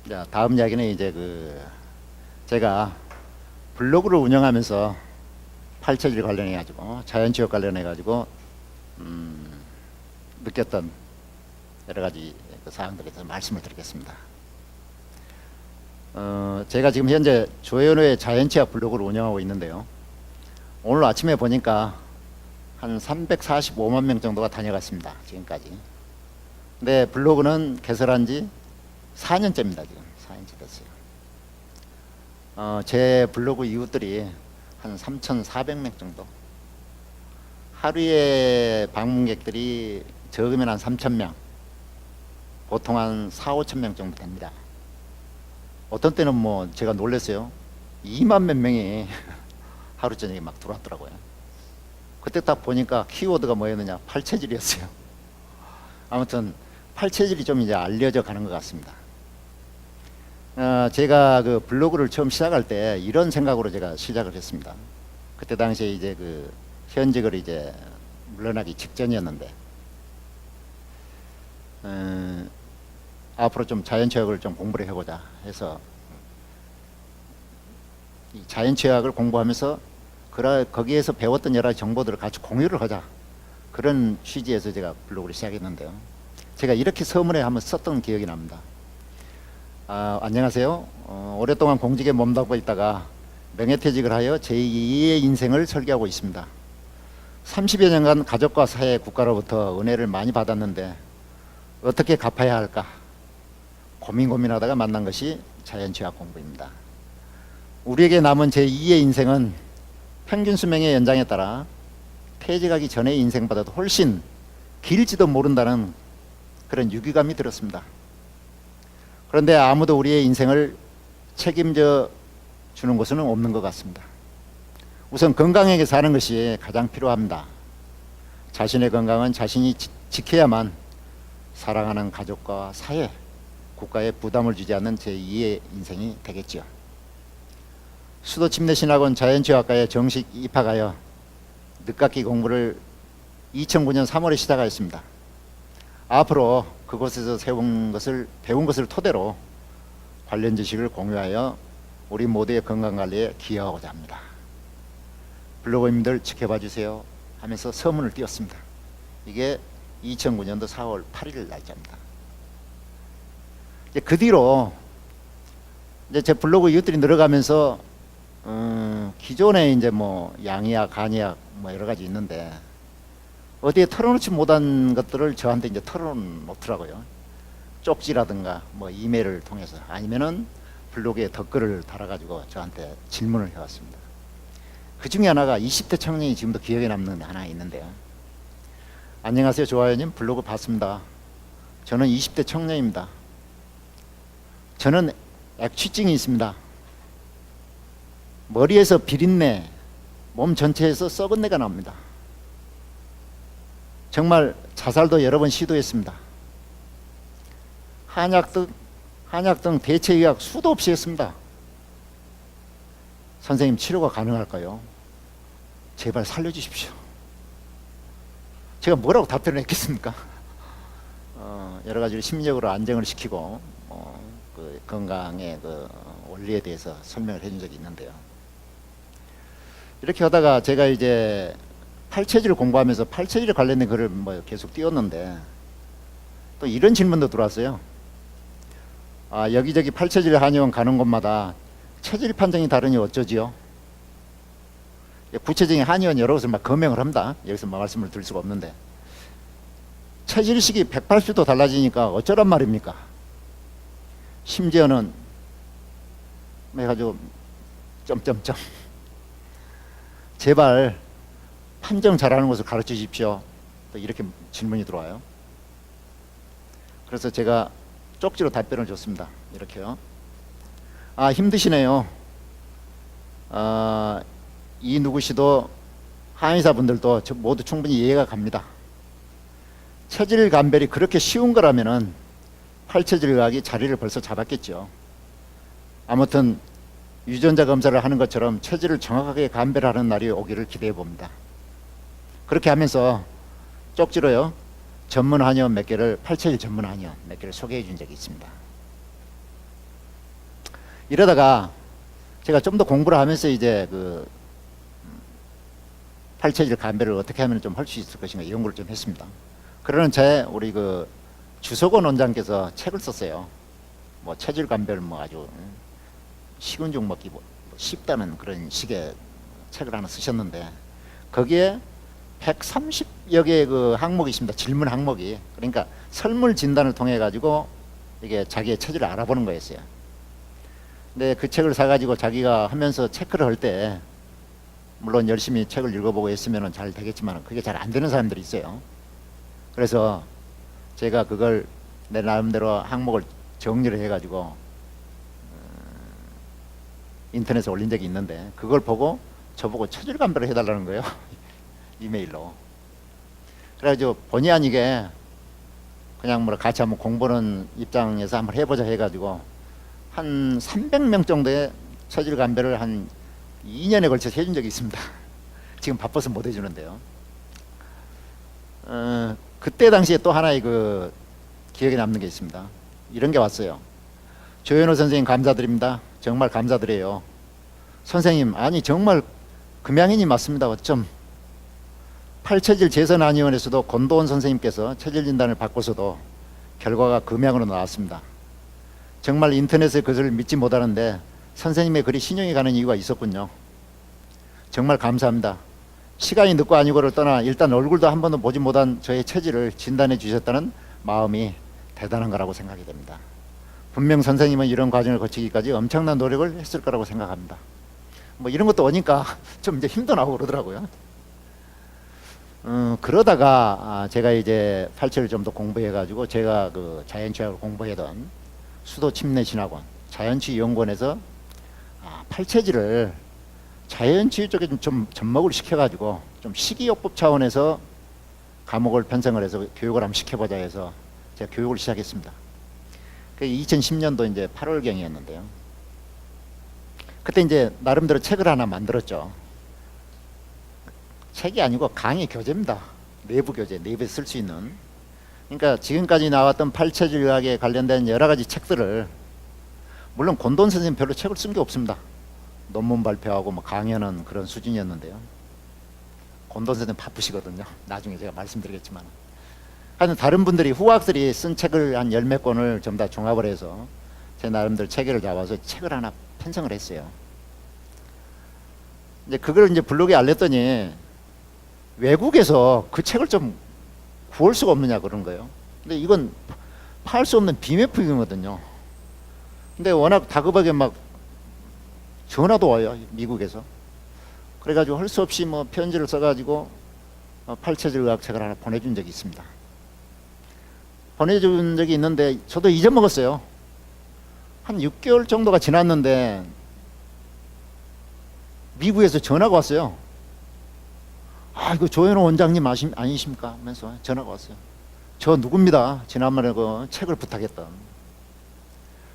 자, 다음 이야기는 이제 제가 블로그를 운영하면서 팔체질 관련해 가지고 자연취업 관련해 가지고 느꼈던 여러 가지 사항들에 대해서 말씀을 드리겠습니다. 제가 지금 현재 조현우의 자연취업 블로그를 운영하고 있는데요. 오늘 아침에 보니까 한 345만 명 정도가 다녀갔습니다. 지금까지. 근데 블로그는 개설한 지 4년째입니다. 지금 4년째 됐어요. 제 블로그 이웃들이 한 3,400명 정도. 하루에 방문객들이 적으면 한 3,000명, 보통 한 4, 5천 명 정도 됩니다. 어떤 때는 뭐 제가 놀랐어요. 2만 몇 명이 하루 저녁에 막 들어왔더라고요. 그때 딱 보니까 키워드가 뭐였느냐, 팔체질이었어요. 아무튼 팔체질이 좀 이제 알려져 가는 것 같습니다. 제가 그 블로그를 처음 시작할 때 이런 생각으로 제가 시작을 했습니다. 그때 당시에 이제 현직을 이제 물러나기 직전이었는데, 앞으로 좀 자연취약을 좀 공부를 해보자 해서 이 자연취약을 공부하면서 거기에서 배웠던 여러 가지 정보들을 같이 공유를 하자, 그런 취지에서 제가 블로그를 시작했는데요. 제가 이렇게 서문에 한번 썼던 기억이 납니다. 안녕하세요. 오랫동안 공직에 몸담고 있다가 명예퇴직을 하여 제2의 인생을 설계하고 있습니다. 30여 년간 가족과 사회, 국가로부터 은혜를 많이 받았는데 어떻게 갚아야 할까 고민하다가 만난 것이 자연취약 공부입니다. 우리에게 남은 제2의 인생은 평균 수명의 연장에 따라 퇴직하기 전의 인생보다도 훨씬 길지도 모른다는 그런 유기감이 들었습니다. 그런데 아무도 우리의 인생을 책임져 주는 것은 없는 것 같습니다. 우선 건강하게 사는 것이 가장 필요합니다. 자신의 건강은 자신이 지켜야만 사랑하는 가족과 사회, 국가에 부담을 주지 않는 제2의 인생이 되겠죠. 수도침례신학원 자연취약과에 정식 입학하여 늦깎이 공부를 2009년 3월에 시작하였습니다. 앞으로 그곳에서 배운 것을 토대로 관련 지식을 공유하여 우리 모두의 건강관리에 기여하고자 합니다. 블로거님들 지켜봐 주세요 하면서 서문을 띄웠습니다. 이게 2009년도 4월 8일 날짜입니다. 그 뒤로 이제 제 블로그 이웃들이 늘어가면서 기존에 이제 뭐 양의학, 간의학 뭐 여러 가지 있는데 어디에 털어놓지 못한 것들을 저한테 이제 털어놓더라고요. 쪽지라든가 뭐 이메일을 통해서, 아니면은 블로그에 댓글을 달아가지고 저한테 질문을 해왔습니다. 그 중에 하나가 20대 청년이 지금도 기억에 남는 하나 있는데요. 안녕하세요, 조아연님, 블로그 봤습니다. 저는 20대 청년입니다. 저는 액취증이 있습니다. 머리에서 비린내, 몸 전체에서 썩은 내가 납니다. 정말 자살도 여러 번 시도했습니다. 한약 등 대체의학 수도 없이 했습니다. 선생님, 치료가 가능할까요? 제발 살려주십시오. 제가 뭐라고 답변을 했겠습니까? 여러 가지로 심리적으로 안정을 시키고 건강의 원리에 대해서 설명을 해준 적이 있는데요. 이렇게 하다가 제가 이제 팔체질을 공부하면서 팔체질에 관련된 글을 뭐 계속 띄웠는데 또 이런 질문도 들어왔어요. 여기저기 팔체질 한의원 가는 곳마다 체질 판정이 다르니 어쩌지요? 구체적인 한의원 여러 곳을 막 거명을 합니다. 여기서 말씀을 드릴 수가 없는데, 체질식이 180도 달라지니까 어쩌란 말입니까? 심지어는 해가지고 점점점 제발 판정 잘하는 것을 가르쳐 주십시오. 또 이렇게 질문이 들어와요. 그래서 제가 쪽지로 답변을 줬습니다. 이렇게요. 힘드시네요. 이 누구시도 한의사분들도 모두 충분히 이해가 갑니다. 체질 감별이 그렇게 쉬운 거라면은 팔체질의학이 자리를 벌써 잡았겠죠. 아무튼 유전자 검사를 하는 것처럼 체질을 정확하게 감별하는 날이 오기를 기대해 봅니다. 그렇게 하면서 쪽지로요, 전문 한의원 몇 개를, 팔체질 전문 한의원 몇 개를 소개해 준 적이 있습니다. 이러다가 제가 좀 더 공부를 하면서 이제 그 팔체질 감배를 어떻게 하면 좀 할 수 있을 것인가 연구를 좀 했습니다. 그러는 우리 그 주석원 원장께서 책을 썼어요. 뭐 체질 감배를 뭐 아주 식은 죽 먹기 뭐 쉽다는 그런 식의 책을 하나 쓰셨는데 거기에 130여 개의 그 항목이 있습니다. 질문 항목이. 그러니까 설문 진단을 통해 가지고 이게 자기의 체질을 알아보는 거였어요. 근데 그 책을 사가지고 자기가 하면서 체크를 할 때 물론 열심히 책을 읽어보고 했으면 잘 되겠지만 그게 잘 안 되는 사람들이 있어요. 그래서 제가 그걸 내 나름대로 항목을 정리를 해가지고 인터넷에 올린 적이 있는데 그걸 보고 저보고 체질 감배를 해달라는 거예요. 이메일로. 그래가지고 본의 아니게 그냥 뭐 같이 한번 공부하는 입장에서 한번 해보자 해가지고 한 300명 정도의 체질 감배를 한 2년에 걸쳐서 해준 적이 있습니다. 지금 바빠서 못 해주는데요. 그때 당시에 또 하나의 그 기억에 남는 게 있습니다. 이런 게 왔어요. 조현호 선생님 감사드립니다. 정말 감사드려요. 선생님, 아니 정말 금양인이 맞습니다. 어쩜 팔체질 재선안위원회에서도 권도원 선생님께서 체질 진단을 받고서도 결과가 금양으로 나왔습니다. 정말 인터넷의 것을 믿지 못하는데 선생님의 글이 신용이 가는 이유가 있었군요. 정말 감사합니다. 시간이 늦고 아니고를 떠나 일단 얼굴도 한 번도 보지 못한 저의 체질을 진단해 주셨다는 마음이 대단한 거라고 생각이 됩니다. 분명 선생님은 이런 과정을 거치기까지 엄청난 노력을 했을 거라고 생각합니다. 뭐 이런 것도 오니까 좀 이제 힘도 나고 그러더라고요. 그러다가 제가 이제 팔체를 좀 더 공부해 가지고 제가 그 자연치유학을 공부하던 수도 침례신학원 자연치유연구원에서 팔체질을 자연치유 쪽에 좀 접목을 시켜가지고 좀 식이요법 차원에서 과목을 편성을 해서 교육을 한번 시켜보자 해서 제가 교육을 시작했습니다. 그게 2010년도 이제 8월경이었는데요. 그때 이제 나름대로 책을 하나 만들었죠. 책이 아니고 강의 교재입니다. 내부 교재, 내부에 쓸 수 있는. 그러니까 지금까지 나왔던 팔체질학에 관련된 여러 가지 책들을 물론 권도원 선생님 별로 책을 쓴 게 없습니다. 논문 발표하고 뭐 강연은 그런 수준이었는데요. 권도원 선생님 바쁘시거든요. 나중에 제가 말씀드리겠지만. 하여튼 다른 분들이 후학들이 쓴 책을 한 10몇 권을 전부 다 종합을 해서 제 나름대로 체계를 잡아서 책을 하나 편성을 했어요. 이제 그걸 이제 블로그에 알렸더니 외국에서 그 책을 좀 구할 수가 없느냐 그런 거예요. 근데 이건 팔 수 없는 비매품이거든요. 근데 워낙 다급하게 막 전화도 와요, 미국에서. 그래가지고 할 수 없이 뭐 편지를 써가지고 팔체질 의학책을 하나 보내준 적이 있습니다. 보내준 적이 있는데 저도 잊어먹었어요. 한 6개월 정도가 지났는데 미국에서 전화가 왔어요. 이거 조현호 원장님 아니십니까? 하면서 전화가 왔어요. 저 누굽니다. 지난번에 그 책을 부탁했던.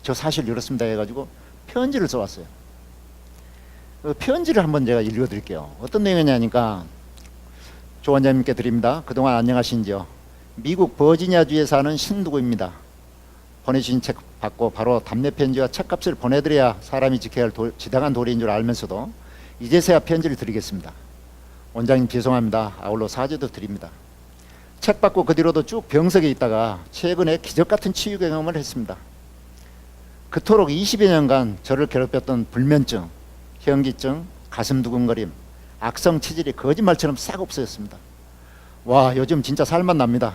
저 사실 이렇습니다 해가지고 편지를 써왔어요. 그 편지를 한번 제가 읽어드릴게요. 어떤 내용이냐니까 조 원장님께 드립니다. 그동안 안녕하신지요. 미국 버지니아주에 사는 신두구입니다. 보내주신 책 받고 바로 답례 편지와 책값을 보내드려야 사람이 지켜야 할 지당한 도리인 줄 알면서도 이제서야 편지를 드리겠습니다. 원장님 죄송합니다. 아울러 사죄도 드립니다. 책 받고 그 뒤로도 쭉 병석에 있다가 최근에 기적같은 치유 경험을 했습니다. 그토록 20여 년간 저를 괴롭혔던 불면증, 현기증, 가슴 두근거림, 악성 체질이 거짓말처럼 싹 없어졌습니다. 와, 요즘 진짜 살맛 납니다.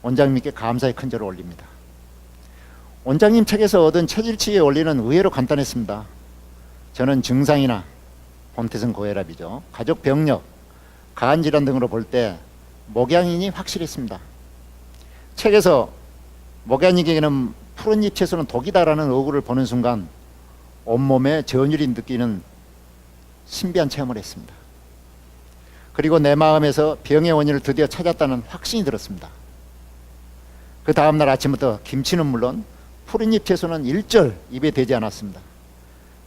원장님께 감사의 큰절을 올립니다. 원장님 책에서 얻은 체질 치유의 원리는 의외로 간단했습니다. 저는 증상이나 본태성 고혈압이죠. 가족 병력, 가안 질환 등으로 볼 때 목양인이 확실했습니다. 책에서 목양인에게는 푸른잎 채소는 독이다라는 어구를 보는 순간 온몸에 전율이 느끼는 신비한 체험을 했습니다. 그리고 내 마음에서 병의 원인을 드디어 찾았다는 확신이 들었습니다. 그 다음날 아침부터 김치는 물론 푸른잎 채소는 일절 입에 대지 않았습니다.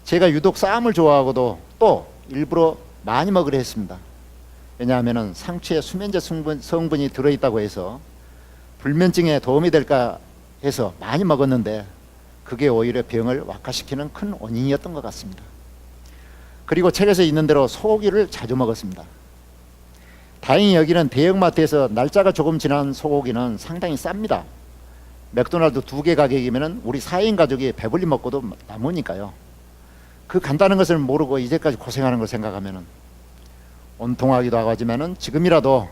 제가 유독 쌈을 좋아하고도 또 일부러 많이 먹으려 했습니다. 왜냐하면 상추에 수면제 성분이 들어있다고 해서 불면증에 도움이 될까 해서 많이 먹었는데 그게 오히려 병을 악화시키는 큰 원인이었던 것 같습니다. 그리고 책에서 있는 대로 소고기를 자주 먹었습니다. 다행히 여기는 대형마트에서 날짜가 조금 지난 소고기는 상당히 쌉니다. 맥도날드 2개 가격이면 우리 4인 가족이 배불리 먹고도 남으니까요. 그 간다는 것을 모르고 이제까지 고생하는 걸 생각하면 온통하기도 하지만 지금이라도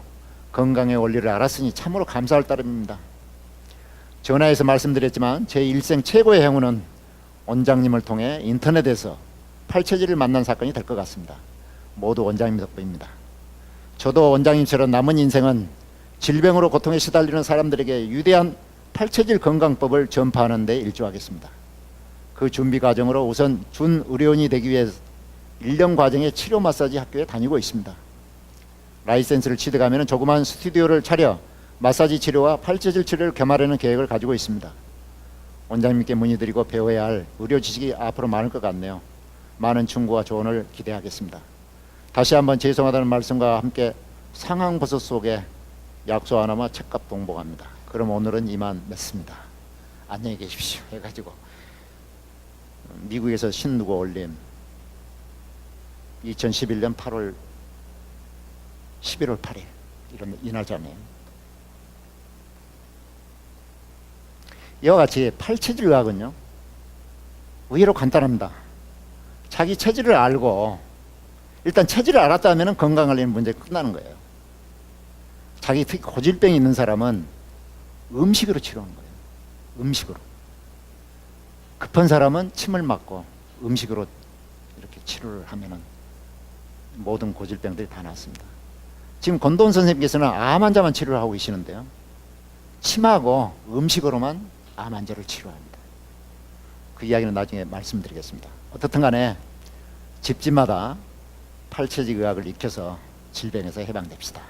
건강의 원리를 알았으니 참으로 감사할 따름입니다. 전화해서 말씀드렸지만 제 일생 최고의 행운은 원장님을 통해 인터넷에서 팔처지를 만난 사건이 될 것 같습니다. 모두 원장님 덕분입니다. 저도 원장님처럼 남은 인생은 질병으로 고통에 시달리는 사람들에게 위대한 팔처질 건강법을 전파하는 데 일조하겠습니다. 그 준비 과정으로 우선 준의료인이 되기 위해 1년 과정의 치료 마사지 학교에 다니고 있습니다. 라이센스를 취득하면 조그만 스튜디오를 차려 마사지 치료와 팔처질 치료를 겸하려는 계획을 가지고 있습니다. 원장님께 문의드리고 배워야 할 의료 지식이 앞으로 많을 것 같네요. 많은 충고와 조언을 기대하겠습니다. 다시 한번 죄송하다는 말씀과 함께 상황버섯 속에 약속 하나마 책값 동봉합니다. 그럼 오늘은 이만 맺습니다. 안녕히 계십시오 해가지고 미국에서 신누가 올린 2011년 8월 11월 8일 이 날짜네요. 이와 같이 팔체질 의학은요 의외로 간단합니다. 자기 체질을 알고 일단 체질을 알았다면 건강 관련 문제가 끝나는 거예요. 자기 특히 고질병이 있는 사람은 음식으로 치료하는 거예요. 음식으로. 급한 사람은 침을 맞고 음식으로 이렇게 치료를 하면은 모든 고질병들이 다 낫습니다. 지금 권도원 선생님께서는 암 환자만 치료를 하고 계시는데요. 침하고 음식으로만 암 환자를 치료합니다. 그 이야기는 나중에 말씀드리겠습니다. 어떻든 간에 집집마다 팔처지 의학을 익혀서 질병에서 해방됩시다.